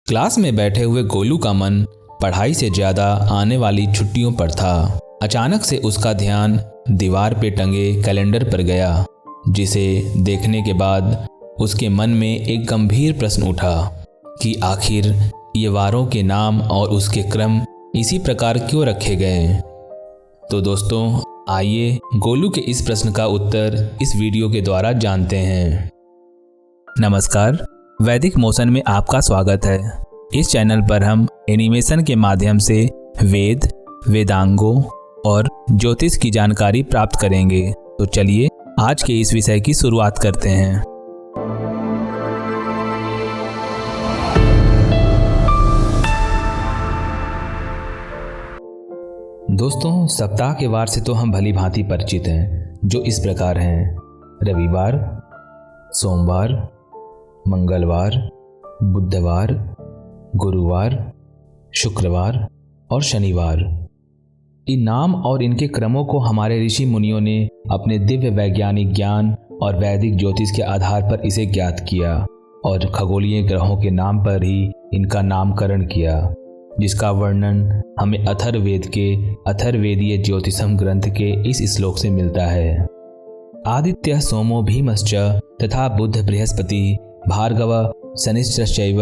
Class में बैठे हुए गोलू का मन पढ़ाई से ज्यादा आने वाली छुट्टियों पर था। अचानक से उसका ध्यान दीवार पे टंगे कैलेंडर पर गया, जिसे देखने के बाद उसके मन में एक गंभीर प्रश्न उठा कि आखिर ये वारों के नाम और उसके क्रम इसी प्रकार क्यों रखे गए। तो दोस्तों, आइए गोलू के इस प्रश्न का उत्तर इस वीडियो के द्वारा जानते हैं। नमस्कार, वैदिक मोशन में आपका स्वागत है। इस चैनल पर हम एनिमेशन के माध्यम से वेद, वेदांगों और ज्योतिष की जानकारी प्राप्त करेंगे। तो चलिए आज के इस विषय की शुरुआत करते हैं। दोस्तों, सप्ताह के वार से तो हम भली भांति परिचित हैं, जो इस प्रकार हैं: रविवार, सोमवार, मंगलवार, बुधवार, गुरुवार, शुक्रवार और शनिवार। इन नाम और इनके क्रमों को हमारे ऋषि मुनियों ने अपने दिव्य वैज्ञानिक ज्ञान और वैदिक ज्योतिष के आधार पर इसे ज्ञात किया और खगोलीय ग्रहों के नाम पर ही इनका नामकरण किया, जिसका वर्णन हमें अथर्ववेद के अथर्ववेदीय ज्योतिषम ग्रंथ के इस श्लोक से मिलता है। आदित्य सोमो भीमश्च तथा बुध बृहस्पति भार्गव शनिश्चैव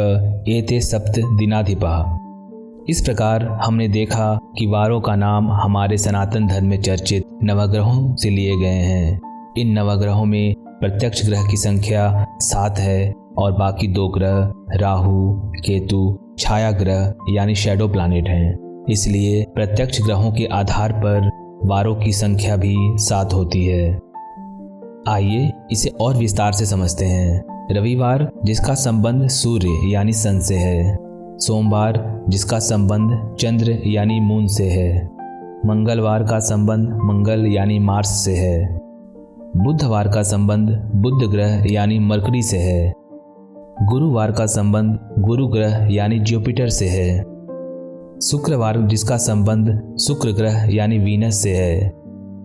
एते सप्त दिनाधिपः। इस प्रकार हमने देखा कि वारों का नाम हमारे सनातन धर्म में चर्चित नवग्रहों से लिए गए हैं। इन नवग्रहों में प्रत्यक्ष ग्रह की संख्या 7 है और बाकी 2 ग्रह राहु, केतु, छाया ग्रह यानी शैडो प्लैनेट हैं। इसलिए प्रत्यक्ष ग्रहों के आधार पर वारों की संख्या भी 7 होती है। आइए इसे और विस्तार से समझते हैं। रविवार, जिसका संबंध सूर्य यानी सन से है। सोमवार, जिसका संबंध चंद्र यानी मून से है। मंगलवार का संबंध मंगल यानी मार्स से है। बुधवार का संबंध बुध ग्रह यानी मरकरी से है। गुरुवार का संबंध गुरु ग्रह यानी जुपिटर से है। शुक्रवार, जिसका संबंध शुक्र ग्रह यानी वीनस से है।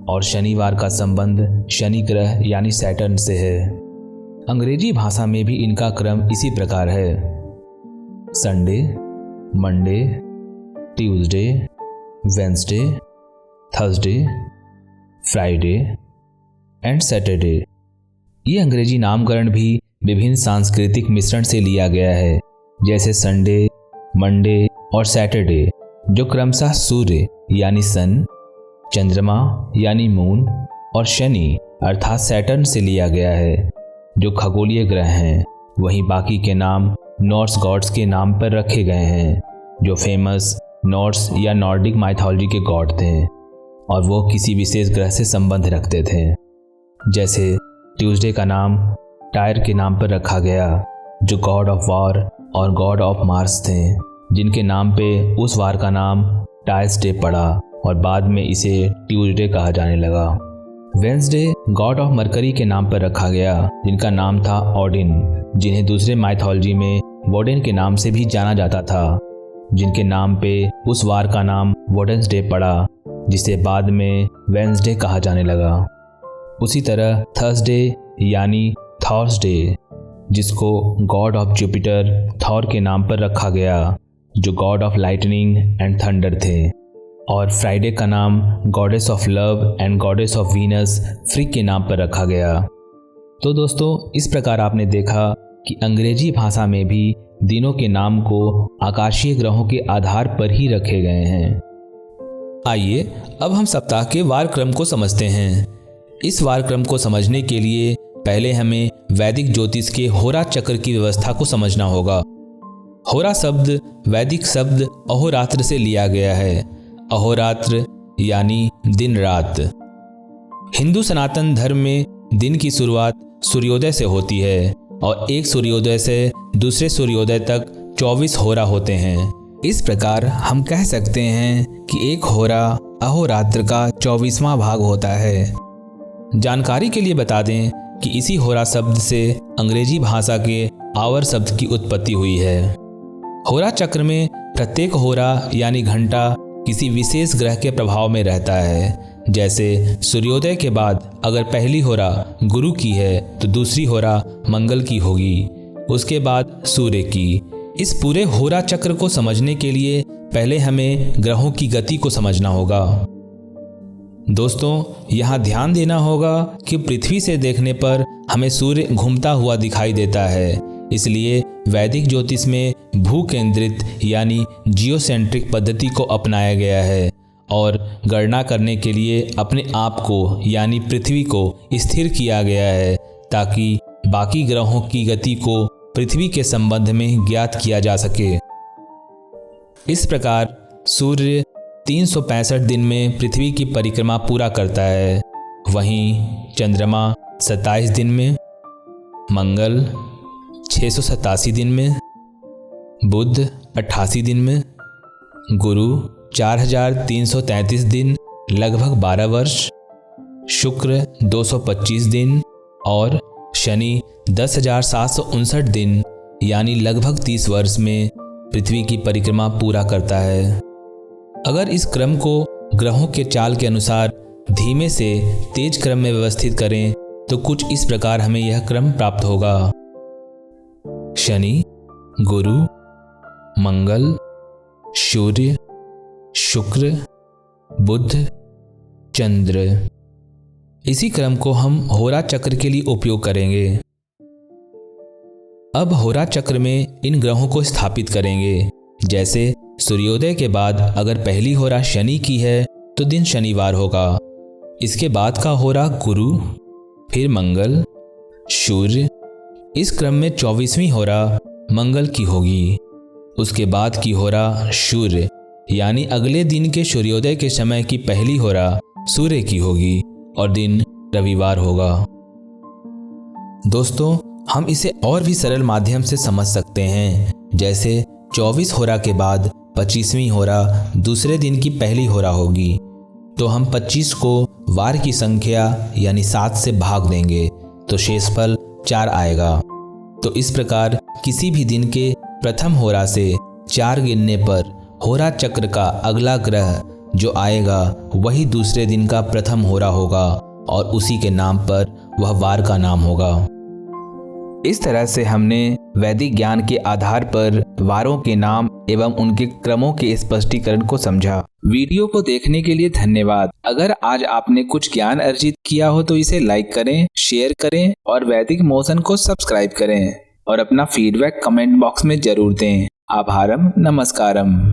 और शनिवार का संबंध शनि ग्रह यानी सैटर्न से है। अंग्रेजी भाषा में भी इनका क्रम इसी प्रकार है: Sunday, Monday, Tuesday, Wednesday, Thursday, Friday and Saturday. ये अंग्रेजी नामकरण भी विभिन्न सांस्कृतिक मिश्रण से लिया गया है, जैसे संडे, मंडे और सैटरडे, जो क्रमशः सूर्य यानी सन, चंद्रमा यानी मून और शनि अर्थात सैटर्न से लिया गया है, जो खगोलीय ग्रह हैं। वहीं बाकी के नाम नॉर्स गॉड्स के नाम पर रखे गए हैं, जो फेमस नॉर्स या नॉर्डिक माइथोलॉजी के गॉड थे और वो किसी विशेष ग्रह से संबंध रखते थे। जैसे ट्यूसडे का नाम टायर के नाम पर रखा गया, जो गॉड ऑफ वार और गॉड ऑफ मार्स थे, जिनके नाम पे उस वार का नाम टायर्स डे पड़ा और बाद में इसे ट्यूसडे कहा जाने लगा। वेंसडे गॉड ऑफ मरकरी के नाम पर रखा गया, जिनका नाम था ओडिन, जिन्हें दूसरे माइथोलॉजी में वोडेन के नाम से भी जाना जाता था, जिनके नाम पे उस वार का नाम वोडेंस डे पड़ा, जिसे बाद में वेंसडे कहा जाने लगा। उसी तरह थर्सडे यानी थॉर्सडे, जिसको गॉड ऑफ जुपिटर थॉर के नाम पर रखा गया, जो god of lightning and thunder थे। और फ्राइडे का नाम goddess of love and goddess of Venus Frigg के नाम पर रखा गया। तो दोस्तों, इस प्रकार आपने देखा कि अंग्रेजी भाषा में भी दिनों के नाम को आकाशीय ग्रहों के आधार पर ही रखे गए हैं। आइए अब हम सप्ताह के वार क्रम को समझते हैं। इस वार क्रम को समझने के लिए पहले हमें वैदिक ज्योतिष के होरा चक्र की व्यवस्था को समझना होगा। होरा शब्द वैदिक शब्द अहोरात्र से लिया गया है। अहोरात्र यानी दिन रात। हिंदू सनातन धर्म में दिन की शुरुआत सूर्योदय से होती है और एक सूर्योदय से दूसरे सूर्योदय तक 24 होरा होते हैं। इस प्रकार हम कह सकते हैं कि एक होरा अहोरात्र का 24वां भाग होता है। जानकारी के लिए बता दें कि इसी होरा शब्द से अंग्रेजी भाषा के आवर शब्द की उत्पत्ति हुई है। होरा चक्र में प्रत्येक होरा यानी घंटा किसी विशेष ग्रह के प्रभाव में रहता है। जैसे सूर्योदय के बाद अगर पहली होरा गुरु की है तो दूसरी होरा मंगल की होगी, उसके बाद सूर्य की, इस पूरे होरा चक्र को समझने के लिए पहले हमें ग्रहों की गति को समझना होगा। दोस्तों, यहाँ ध्यान देना होगा कि पृथ्वी से देखने पर हमें सूर्य घूमता हुआ दिखाई देता है, इसलिए वैदिक ज्योतिष में भू केंद्रित यानी जियोसेंट्रिक पद्धति को अपनाया गया है और गणना करने के लिए अपने आप को यानी पृथ्वी को स्थिर किया गया है ताकि बाकी ग्रहों की गति को पृथ्वी के संबंध में ज्ञात किया जा सके। इस प्रकार सूर्य 365 दिन में पृथ्वी की परिक्रमा पूरा करता है, वहीं चंद्रमा 27 दिन में, मंगल 687 दिन में, बुध 88 दिन में, गुरु 4333 दिन लगभग 12 वर्ष, शुक्र 225 दिन और शनि 10,759 दिन यानी लगभग 30 वर्ष में पृथ्वी की परिक्रमा पूरा करता है। अगर इस क्रम को ग्रहों के चाल के अनुसार धीमे से तेज क्रम में व्यवस्थित करें तो कुछ इस प्रकार हमें यह क्रम प्राप्त होगा। शनि, गुरु, मंगल, सूर्य, शुक्र, बुध, चंद्र। इसी क्रम को हम होरा चक्र के लिए उपयोग करेंगे। अब होरा चक्र में इन ग्रहों को स्थापित करेंगे। जैसे सूर्योदय के बाद अगर पहली होरा शनि की है तो दिन शनिवार होगा, इसके बाद का होरा गुरु, फिर मंगल, सूर्य। इस क्रम में 24वीं होरा मंगल की होगी, उसके बाद की होरा सूर्य यानी अगले दिन के सूर्योदय के समय की पहली होरा सूर्य की होगी और दिन रविवार होगा। दोस्तों, हम इसे और भी सरल माध्यम से समझ सकते हैं। जैसे 24 होरा के बाद 25वीं होरा दूसरे दिन की पहली होरा होगी, तो हम 25 को वार की संख्या यानी 7 से भाग देंगे तो शेषफल 4 आएगा। तो इस प्रकार किसी भी दिन के प्रथम होरा से 4 गिनने पर होरा चक्र का अगला ग्रह जो आएगा वही दूसरे दिन का प्रथम होरा होगा और उसी के नाम पर वह वार का नाम होगा। इस तरह से हमने वैदिक ज्ञान के आधार पर वारों के नाम एवं उनके क्रमों के स्पष्टीकरण को समझा। वीडियो को देखने के लिए धन्यवाद। अगर आज आपने कुछ ज्ञान अर्जित किया हो तो इसे लाइक करें, शेयर करें और वैदिक मोशन को सब्सक्राइब करें और अपना फीडबैक कमेंट बॉक्स में जरूर दें। आभारम, नमस्कारम।